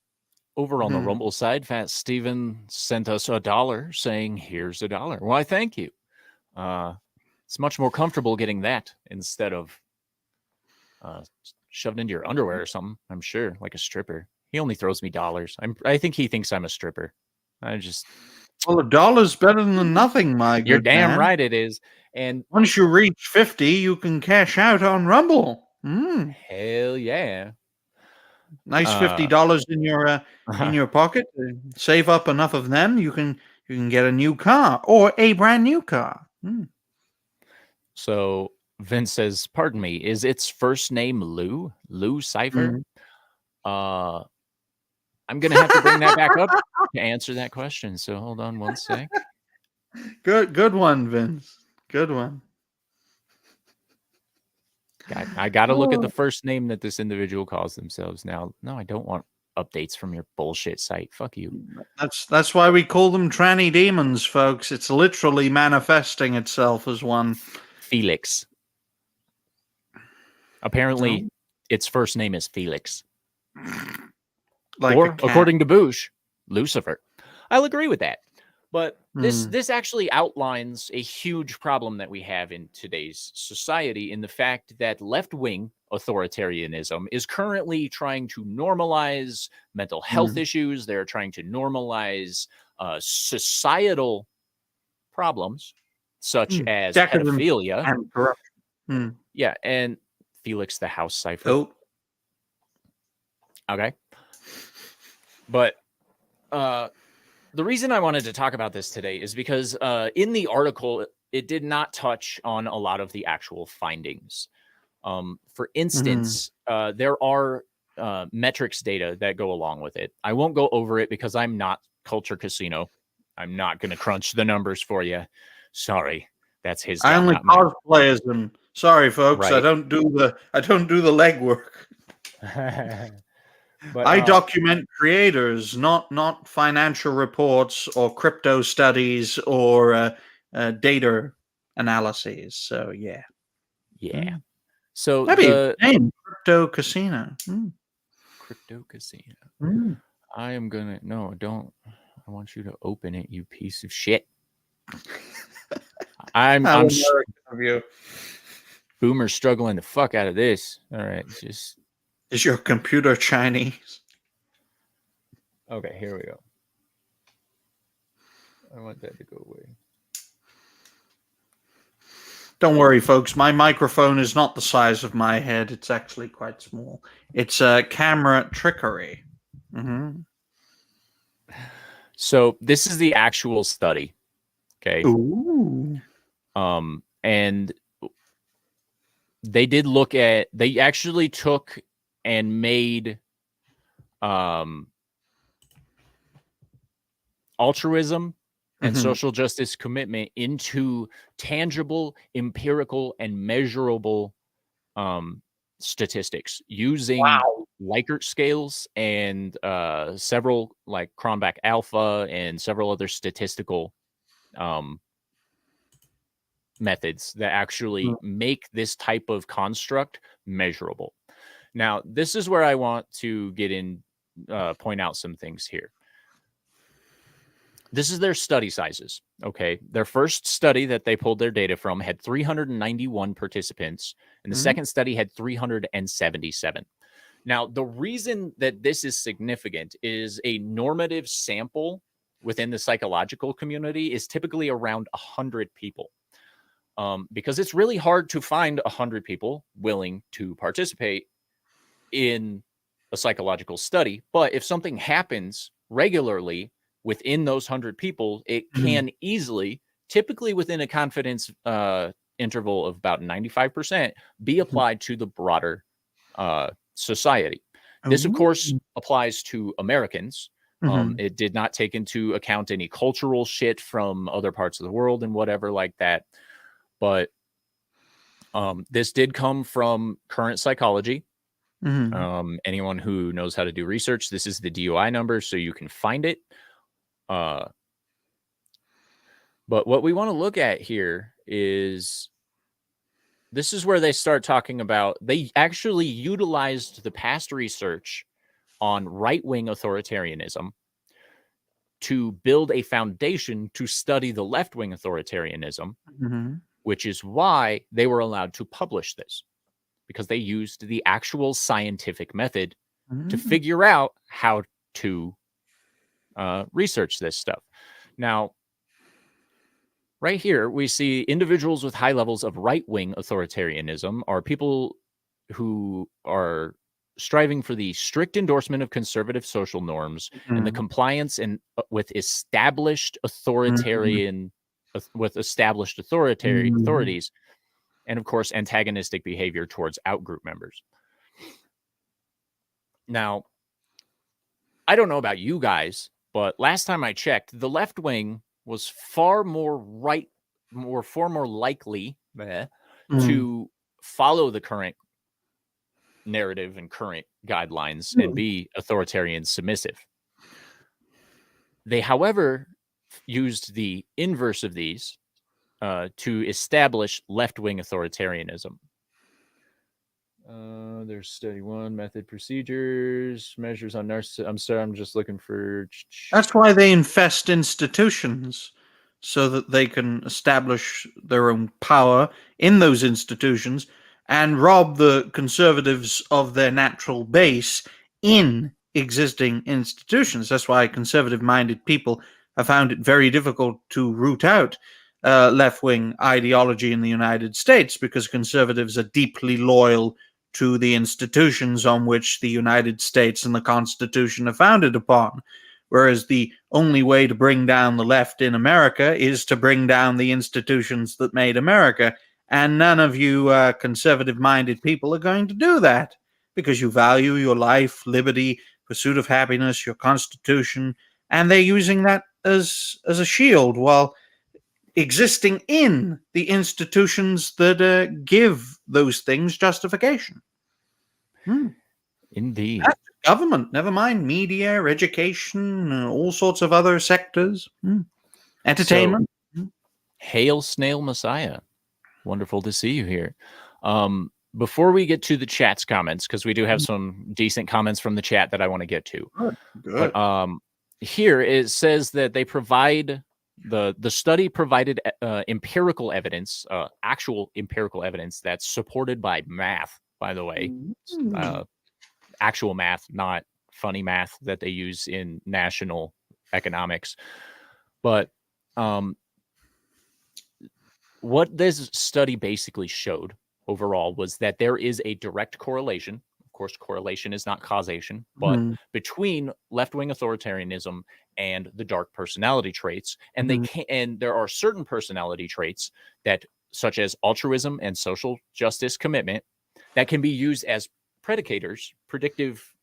Over on the Rumble side, Fat Steven sent us $1 saying, here's $1. Why, thank you. It's much more comfortable getting that instead of shoved into your underwear or something, I'm sure, like a stripper. He only throws me dollars. I think he thinks I'm a stripper. Well, $1's better than nothing, my good man. You're damn right it is. And once you reach 50, you can cash out on Rumble. Hell yeah. Nice $50 in your pocket. Save up enough of them, you can get a new car or a brand new car. So Vince says, pardon me, is its first name Lou? Lou Cipher? I'm going to have to bring that back up to answer that question. So hold on one sec. Good one, Vince. Good one. I got to look at the first name that this individual calls themselves now. No, I don't want updates from your bullshit site. Fuck you. That's why we call them tranny demons, folks. It's literally manifesting itself as one. Felix. Apparently, its first name is Felix. Or, according to Bush, Lucifer. I'll agree with that. But this actually outlines a huge problem that we have in today's society in the fact that left-wing authoritarianism is currently trying to normalize mental health issues. They're trying to normalize societal problems such as pedophilia and corruption. Yeah, and Felix the House Cipher. Oh. Okay. But the reason I wanted to talk about this today is because in the article, it did not touch on a lot of the actual findings. For instance, there are metrics data that go along with it. I won't go over it because I'm not Culture Casino. I'm not going to crunch the numbers for you. Sorry, that's his job. I only cosplay them. Sorry, folks. Right. I don't do the legwork. But I document creators, not financial reports or crypto studies or data analyses. So yeah. So maybe name Crypto Casino. Crypto Casino. I am gonna don't. I want you to open it, you piece of shit. I'm of you. Boomer struggling the fuck out of this. All right, just. Is your computer Chinese? Okay, here we go. I want that to go away. Don't worry, folks. My microphone is not the size of my head. It's actually quite small. It's camera trickery. So this is the actual study. Okay. Ooh. And they did look at, they actually took and made altruism and Mhm. social justice commitment into tangible, empirical, and measurable statistics using Wow. Likert scales and several like Cronbach alpha and several other statistical methods that actually make this type of construct measurable. Now, this is where I want to get in, point out some things here. This is their study sizes. Okay. Their first study that they pulled their data from had 391 participants, and the second study had 377. Now, the reason that this is significant is a normative sample within the psychological community is typically around 100 people. Because it's really hard to find 100 people willing to participate in a psychological study. But if something happens regularly within those 100 people, it can easily, typically within a confidence interval of about 95%, be applied to the broader society. This, of course, applies to Americans. It did not take into account any cultural shit from other parts of the world and whatever like that. But this did come from Current Psychology. Anyone who knows how to do research, this is the DOI number, so you can find it. But what we want to look at here is this is where they start talking about, they actually utilized the past research on right-wing authoritarianism to build a foundation to study the left-wing authoritarianism, which is why they were allowed to publish this, because they used the actual scientific method to figure out how to research this stuff. Now, right here, we see individuals with high levels of right-wing authoritarianism are people who are striving for the strict endorsement of conservative social norms and the compliance and with established authoritarian authorities, and of course antagonistic behavior towards outgroup members. Now, I don't know about you guys, but last time I checked, the left wing was far more likely to follow the current narrative and current guidelines and be authoritarian submissive. They, however, used the inverse of these to establish left-wing authoritarianism. There's study one, method, procedures, measures on narcissism. I'm sorry, I'm just looking for. That's why they infest institutions, so that they can establish their own power in those institutions and rob the conservatives of their natural base in existing institutions. That's why conservative-minded people have found it very difficult to root out left-wing ideology in the United States, because conservatives are deeply loyal to the institutions on which the United States and the Constitution are founded upon. Whereas the only way to bring down the left in America is to bring down the institutions that made America. And none of you conservative-minded people are going to do that, because you value your life, liberty, pursuit of happiness, your Constitution, and they're using that as a shield while existing in the institutions that give those things justification. Indeed. That's government, never mind media, education, all sorts of other sectors. Entertainment. So, hail, Snail Messiah. Wonderful to see you here. Before we get to the chat's comments, because we do have some decent comments from the chat that I want to get to. Good. But here it says that they provide the study provided empirical evidence, actual empirical evidence that's supported by math, by the way. Actual math, not funny math that they use in national economics. But what this study basically showed overall was that there is a direct correlation. Of course, correlation is not causation, but Mhm. between left-wing authoritarianism and the dark personality traits, and Mhm. there are certain personality traits that, such as altruism and social justice commitment, that can be used as predictive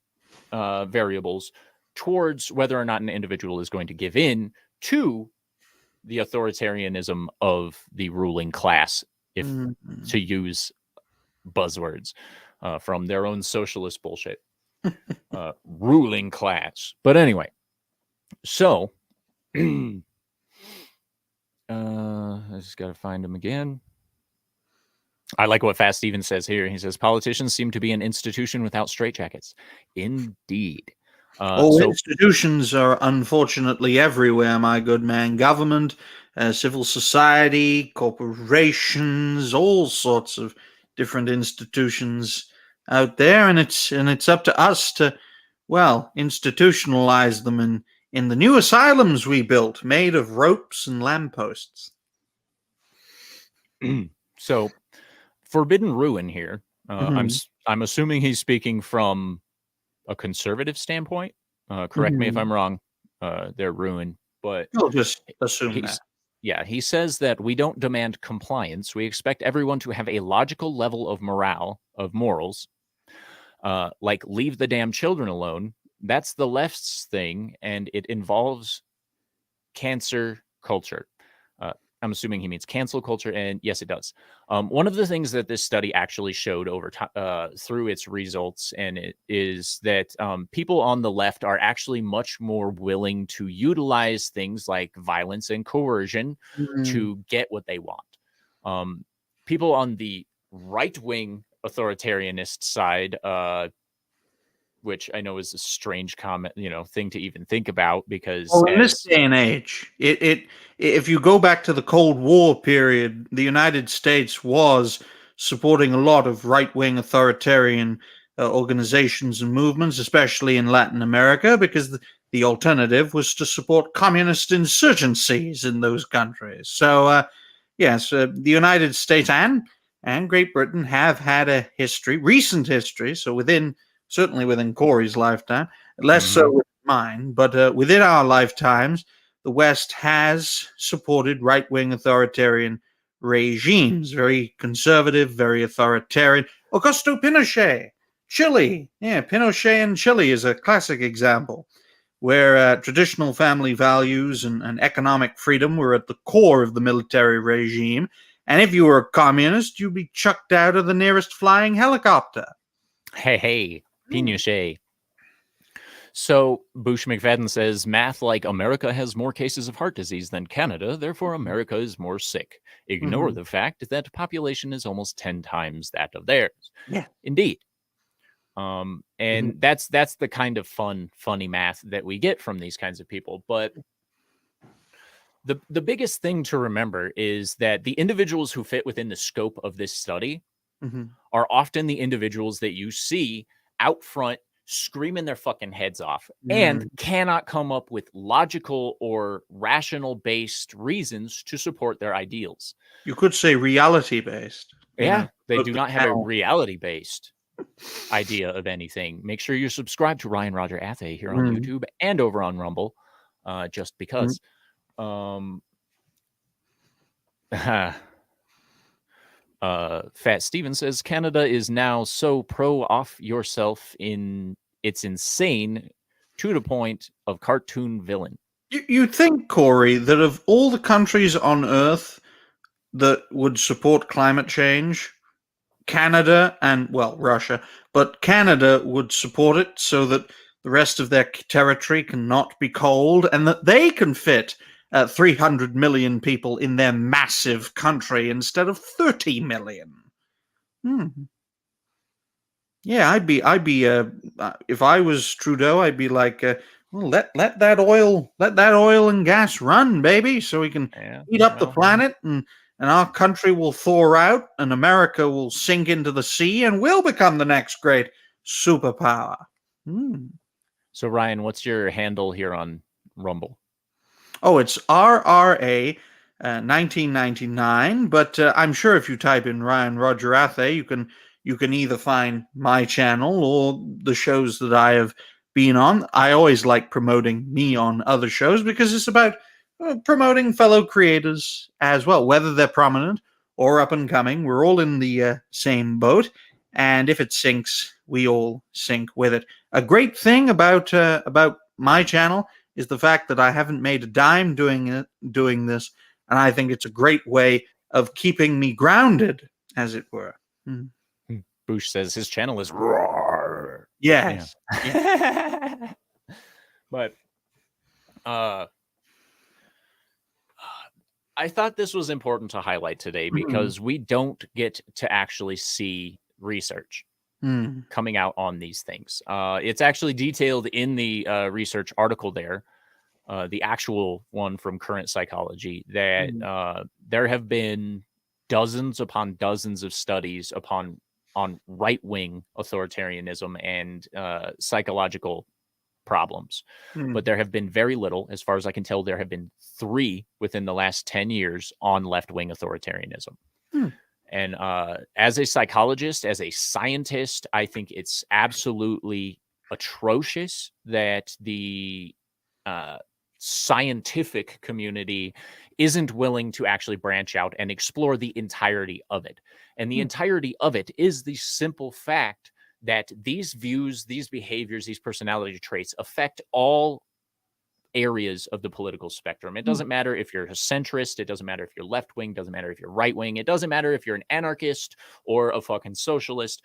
variables towards whether or not an individual is going to give in to the authoritarianism of the ruling class, if Mhm. to use buzzwords from their own socialist bullshit. Ruling class. But anyway, so I just got to find him again. I like what Fast Steven says here. He says, politicians seem to be an institution without straitjackets. Indeed. So Institutions are unfortunately everywhere, my good man. Government, civil society, corporations, all sorts of different institutions out there, and it's up to us to, well, institutionalize them in the new asylums we built, made of ropes and lampposts. so Forbidden Ruin here. Hmm. I'm assuming he's speaking from a conservative standpoint. Correct me if Hmm. I'm wrong. They're ruined, but We'll just assume that. he's yeah, he says that we don't demand compliance. We expect everyone to have a logical level of morals. Like leave the damn children alone. That's the left's thing, and it involves cancer culture. Uh, I'm assuming he means cancel culture, and yes, it does. One of the things that this study actually showed over through its results, and it is that people on the left are actually much more willing to utilize things like violence and coercion Mhm. to get what they want. People on the right wing authoritarianist side, which I know is a strange comment, thing to even think about because Well, in this as day and age, if you go back to the Cold War period, the United States was supporting a lot of right-wing authoritarian organizations and movements, especially in Latin America, because the alternative was to support communist insurgencies in those countries. So, yes, the United States and Great Britain have had a history, recent history. So certainly within Cory's lifetime, less so Mhm. with mine, but within our lifetimes, the West has supported right-wing authoritarian regimes, very conservative, very authoritarian. Augusto Pinochet, Chile, yeah, Pinochet in Chile is a classic example where traditional family values and economic freedom were at the core of the military regime. And if you were a communist, you'd be chucked out of the nearest flying helicopter. Hey, Hmm. Pinochet. So Bush McFadden says math like America has more cases of heart disease than Canada, therefore America is more sick. Ignore Mm-hmm. the fact that population is almost 10 times that of theirs. Yeah. Indeed. Mhm. And that's the kind of funny math that we get from these kinds of people. But the biggest thing to remember is that the individuals who fit within the scope of this study Mhm. are often the individuals that you see out front screaming their fucking heads off and Mm. cannot come up with logical or rational based reasons to support their ideals. You could say reality based, Yeah, they quote do the not have a T.A.L. reality based idea of anything. Make sure you're subscribed to Ryan Roger Athe here on Mm. YouTube and over on Rumble, just Mm. because. Um, Fat Steven says Canada is now so pro off yourself in it's insane to the point of cartoon villain. You'd think, Corey, that of all the countries on Earth that would support climate change, Canada and, well, Russia, but Canada would support it so that the rest of their territory cannot be cold and that they can fit 300 million people in their massive country instead of 30 million. Hmm. Yeah, if I was Trudeau, I'd be like, well, let that oil and gas run, baby, so we can Yeah, heat up the well, planet, and our country will thaw out, and America will sink into the sea, and we'll become the next great superpower. Hmm. so Ryan, what's your handle here on Rumble? Oh, it's RRA 1999, but I'm sure if you type in Ryan Roger Athe, you can either find my channel or the shows that I have been on. I always like promoting me on other shows because it's about promoting fellow creators as well, whether they're prominent or up and coming. We're all in the same boat, and if it sinks, we all sink with it. A great thing about my channel is the fact that I haven't made a dime doing this, and I think it's a great way of keeping me grounded, as it were. Boosh says his channel is roar. Yes. Yeah. But I thought this was important to highlight today because we don't get to actually see research coming out on these things. It's actually detailed in the research article there, the actual one from Current Psychology, that there have been dozens upon dozens of studies on right-wing authoritarianism and psychological problems. But there have been very little, as far as I can tell. There have been 3 within the last 10 years on left-wing authoritarianism. And as a psychologist, as a scientist, I think it's absolutely atrocious that the scientific community isn't willing to actually branch out and explore the entirety of it. And the entirety of it is the simple fact that these views, these behaviors, these personality traits affect all areas of the political spectrum. It doesn't matter if you're a centrist. It doesn't matter if you're left wing. Doesn't matter if you're right wing. It doesn't matter if you're an anarchist or a fucking socialist.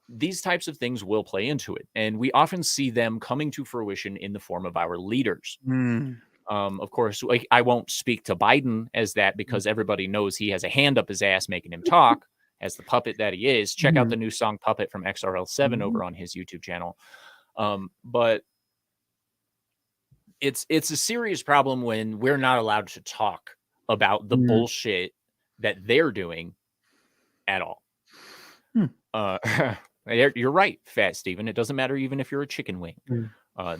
These types of things will play into it. And we often see them coming to fruition in the form of our leaders. Of course, I won't speak to Biden as that because everybody knows he has a hand up his ass making him talk as the puppet that he is. Check out the new song Puppet from XRL7 over on his YouTube channel. But it's a serious problem when we're not allowed to talk about the bullshit that they're doing at all. You're right, Fat Steven. It doesn't matter even if you're a chicken wing.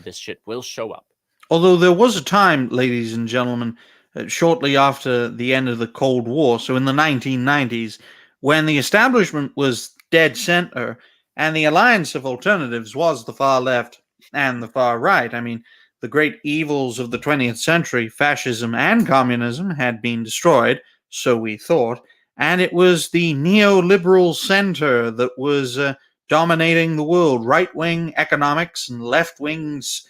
This shit will show up. Although there was a time, ladies and gentlemen, shortly after the end of the Cold War, so in the 1990s, when the establishment was dead center and the alliance of alternatives was the far left and the far right. I mean, the great evils of the 20th century, fascism and communism, had been destroyed, so we thought, and it was the neoliberal center that was dominating the world. Right-wing economics and left-wing's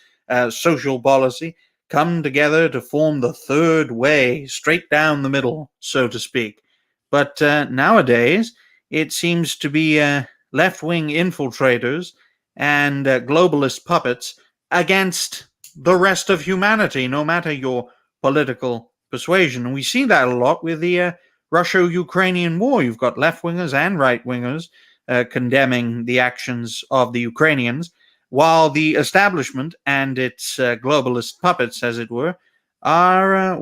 social policy come together to form the third way, straight down the middle, so to speak. But nowadays, it seems to be left-wing infiltrators and globalist puppets against the rest of humanity, no matter your political persuasion. And we see that a lot with the Russia-Ukrainian war. You've got left-wingers and right-wingers condemning the actions of the Ukrainians, while the establishment and its globalist puppets, as it were, are,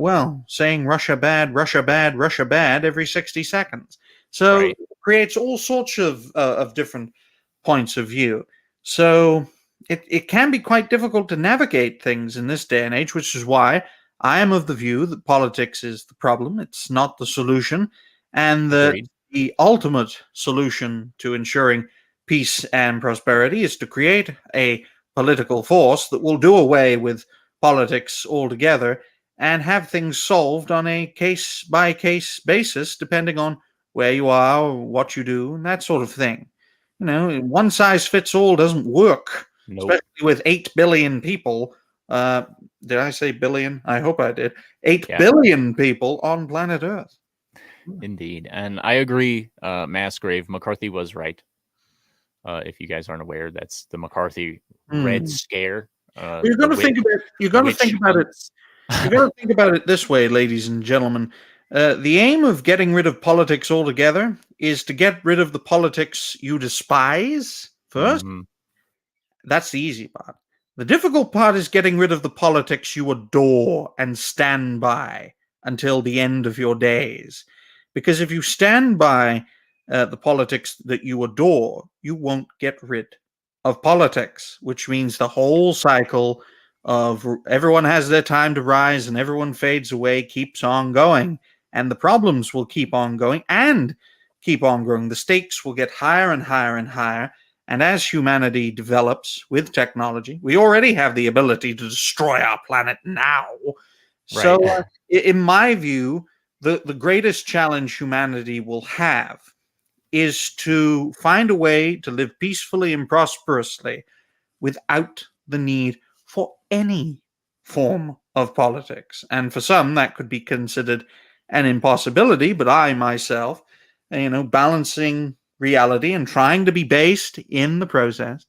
saying Russia bad, Russia bad, Russia bad every 60 seconds. So it creates all sorts of different points of view. So it can be quite difficult to navigate things in this day and age, which is why I am of the view that politics is the problem. It's not the solution. And the ultimate solution to ensuring peace and prosperity is to create a political force that will do away with politics altogether and have things solved on a case-by-case basis, depending on where you are, or what you do, and that sort of thing. You know, one size fits all doesn't work, especially with 8 billion people. Did I say billion? I hope I did. 8 billion people on planet Earth. Indeed. And I agree, Massgrave. McCarthy was right. If you guys aren't aware, that's the McCarthy Red Scare. You're going to think about it. You got to think about it this way, ladies and gentlemen. The aim of getting rid of politics altogether is to get rid of the politics you despise first. That's the easy part. The difficult part is getting rid of the politics you adore and stand by until the end of your days. Because if you stand by the politics that you adore, you won't get rid of politics, which means the whole cycle of everyone has their time to rise and everyone fades away keeps on going. And the problems will keep on going. And keep on growing. The stakes will get higher and higher and higher. And as humanity develops with technology, we already have the ability to destroy our planet now. So, Right. in my view, the greatest challenge humanity will have is to find a way to live peacefully and prosperously without the need for any form of politics. And for some, that could be considered an impossibility, but I myself, balancing reality and trying to be based in the process,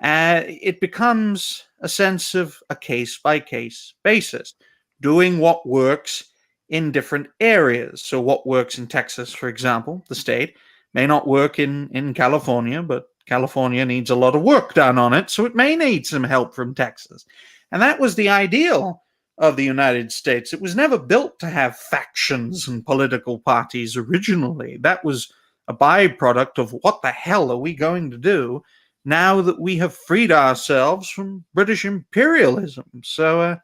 it becomes a sense of a case by case basis, doing what works in different areas. So, what works in Texas, for example, the state, may not work in California, but California needs a lot of work done on it, so it may need some help from Texas. And that was the ideal of the United States. It was never built to have factions and political parties originally. That was a byproduct of what the hell are we going to do now that we have freed ourselves from British imperialism. So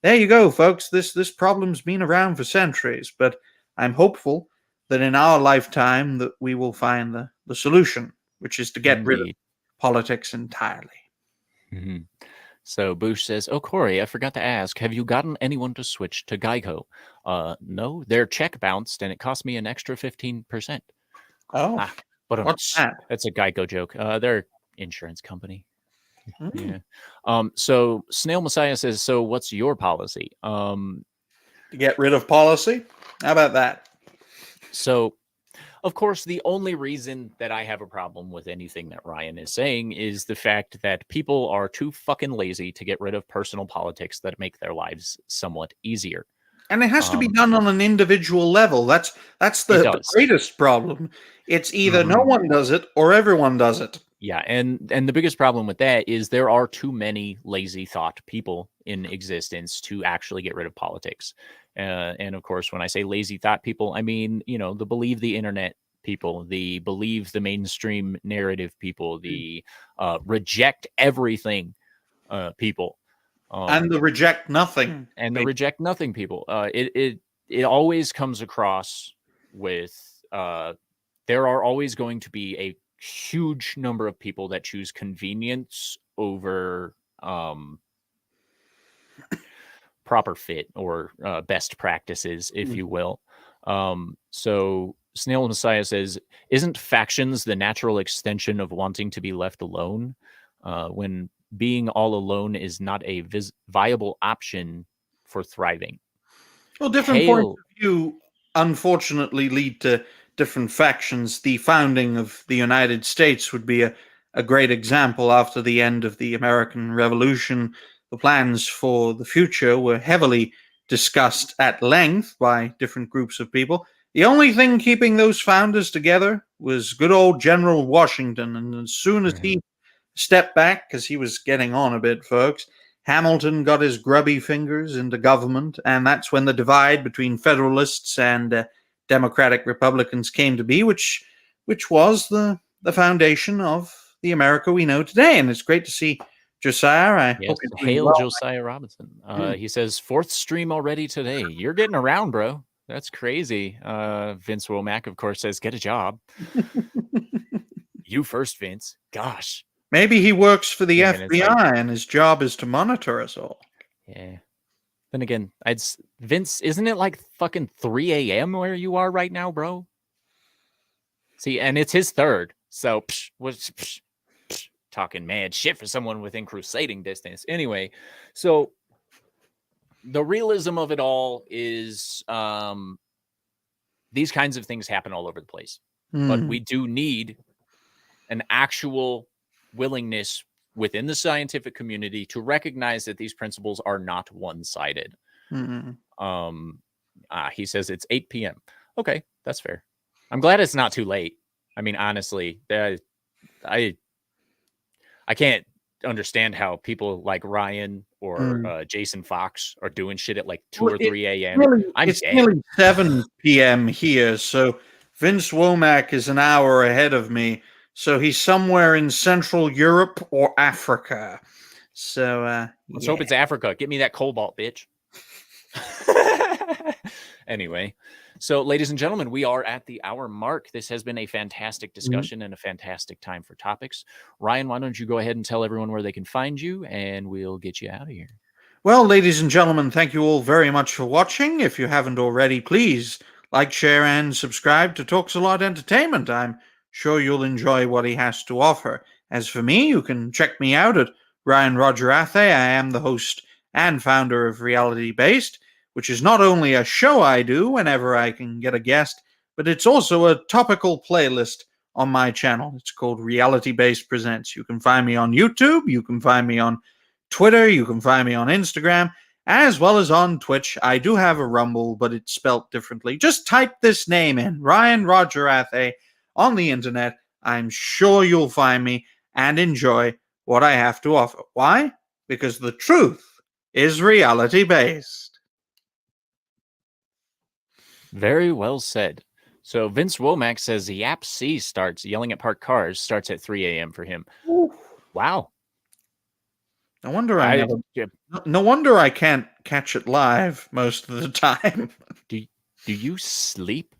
there you go, folks. This problem's been around for centuries, but I'm hopeful that in our lifetime that we will find the solution, which is to get rid of Indeed. politics entirely. Mm-hmm. So Boosh says, "Oh, Cory, I forgot to ask. Have you gotten anyone to switch to Geico? No, their check bounced and it cost me an extra 15%. Oh, But what's that? that's a Geico joke. They're insurance company. Mm. Yeah. So Snail Messiah says, so what's your policy? To get rid of policy? How about that? So of course, the only reason that I have a problem with anything that Ryan is saying is the fact that people are too fucking lazy to get rid of personal politics that make their lives somewhat easier. And it has to be done on an individual level. That's the greatest problem. It's either no one does it or everyone does it. Yeah, and the biggest problem with that is there are too many lazy thought people in existence to actually get rid of politics. And of course, when I say lazy thought people, I mean, the believe the internet people, the believe the mainstream narrative people, the reject everything people. And the reject nothing. And the reject nothing people. It always comes across with there are always going to be a huge number of people that choose convenience over proper fit or best practices, if you will. So Snail Messiah says, isn't factions the natural extension of wanting to be left alone when being all alone is not a viable option for thriving? Well, different points of view, unfortunately, lead to different factions. The founding of the United States would be a great example. After the end of the American Revolution, the plans for the future were heavily discussed at length by different groups of people. The only thing keeping those founders together was good old General Washington. And as soon as he stepped back, because he was getting on a bit, folks, Hamilton got his grubby fingers into government, and that's when the divide between Federalists and Democratic Republicans came to be, which was the foundation of the America we know today. And it's great to see Josiah. I hope you're doing hail well. Josiah Robinson. He says, 4th stream already today. You're getting around, bro. That's crazy. Vince Womack, of course, says, get a job. You first, Vince. Gosh. Maybe he works for the FBI and his job is to monitor us all. Yeah. Then again, Vince, isn't it like fucking 3 a.m. where you are right now, bro? See, and it's his 3rd. So, talking mad shit for someone within crusading distance. Anyway, so the realism of it all is these kinds of things happen all over the place. But we do need an actual willingness within the scientific community to recognize that these principles are not one-sided. He says it's 8 p.m. Okay, that's fair. I'm glad it's not too late. I mean, honestly, I can't understand how people like Ryan or Jason Fox are doing shit at like 2 or 3 a.m. It's nearly 7 p.m. here, so Vince Womack is an hour ahead of me. So he's somewhere in Central Europe or Africa. So let's hope it's Africa. Get me that cobalt, bitch. Anyway, So, ladies and gentlemen, we are at the hour mark. This has been a fantastic discussion and a fantastic time for topics. Ryan, why don't you go ahead and tell everyone where they can find you, and we'll get you out of here. Well, ladies and gentlemen, thank you all very much for watching. If you haven't already, please like, share, and subscribe to Talks a Lot Entertainment. I'm sure you'll enjoy what he has to offer. As for me, you can check me out at Ryan Roger Athe. I am the host and founder of Reality Based, which is not only a show I do whenever I can get a guest, but it's also a topical playlist on my channel. It's called Reality Based Presents. You can find me on YouTube. You can find me on Twitter. You can find me on Instagram, as well as on Twitch. I do have a Rumble, but it's spelt differently. Just type this name in, Ryan Roger Athe, on the internet. I'm sure you'll find me and enjoy what I have to offer. Why? Because the truth is reality-based. Very well said. So Vince Womack says the Yap C starts yelling at parked cars starts at 3 a.m. for him. Ooh. Wow. No wonder no wonder I can't catch it live most of the time. Do you sleep,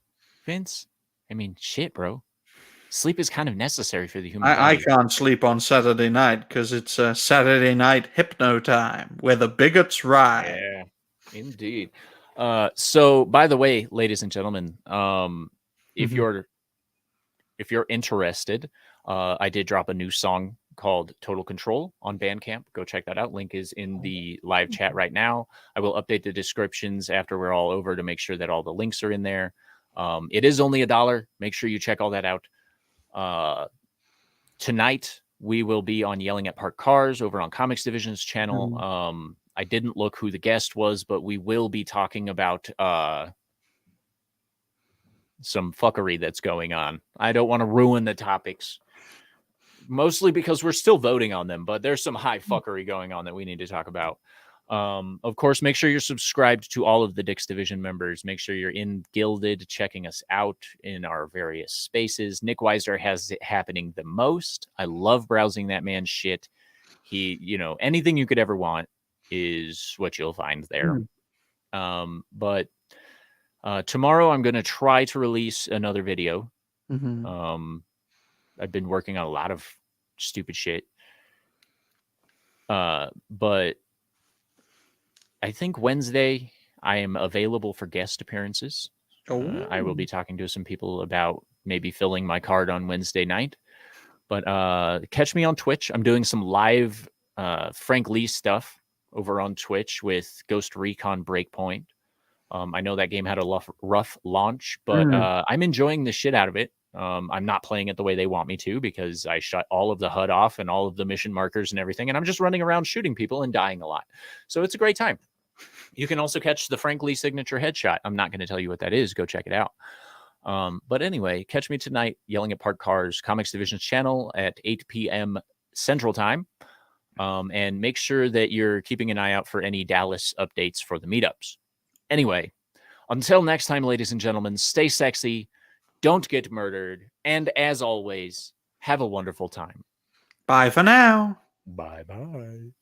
Vince? I mean, shit, bro. Sleep is kind of necessary for the human body. I can't sleep on Saturday night because it's Saturday night hypno time where the bigots ride. Yeah, indeed. So, by the way, ladies and gentlemen, if you're interested, I did drop a new song called Total Control on Bandcamp. Go check that out. Link is in the live chat right now. I will update the descriptions after we're all over to make sure that all the links are in there. It is only $1. Make sure you check all that out. Tonight we will be on Yelling at Parked Cars over on Comics Division's channel. I didn't look who the guest was, but we will be talking about some fuckery that's going on. I don't want to ruin the topics, mostly because we're still voting on them, but there's some high fuckery going on that we need to talk about. Of course, make sure you're subscribed to all of the Dix Division members. Make sure you're in Gilded, checking us out in our various spaces. Nick Weiser has it happening the most. I love browsing that man's shit. He, anything you could ever want is what you'll find there. But tomorrow I'm going to try to release another video. I've been working on a lot of stupid shit. But I think Wednesday I am available for guest appearances. I will be talking to some people about maybe filling my card on Wednesday night. But catch me on Twitch. I'm doing some live Frank Lee stuff over on Twitch with Ghost Recon Breakpoint. I know that game had a rough launch, but I'm enjoying the shit out of it. I'm not playing it the way they want me to because I shut all of the HUD off and all of the mission markers and everything, and I'm just running around shooting people and dying a lot. So it's a great time. You can also catch the Frank Lee signature headshot. I'm not going to tell you what that is. Go check it out. But anyway, catch me tonight yelling at Parked Cars, Comics Division's channel at 8 p.m. Central Time. And make sure that you're keeping an eye out for any Dallas updates for the meetups. Anyway, until next time, ladies and gentlemen, stay sexy, don't get murdered, and as always, have a wonderful time. Bye for now. Bye-bye.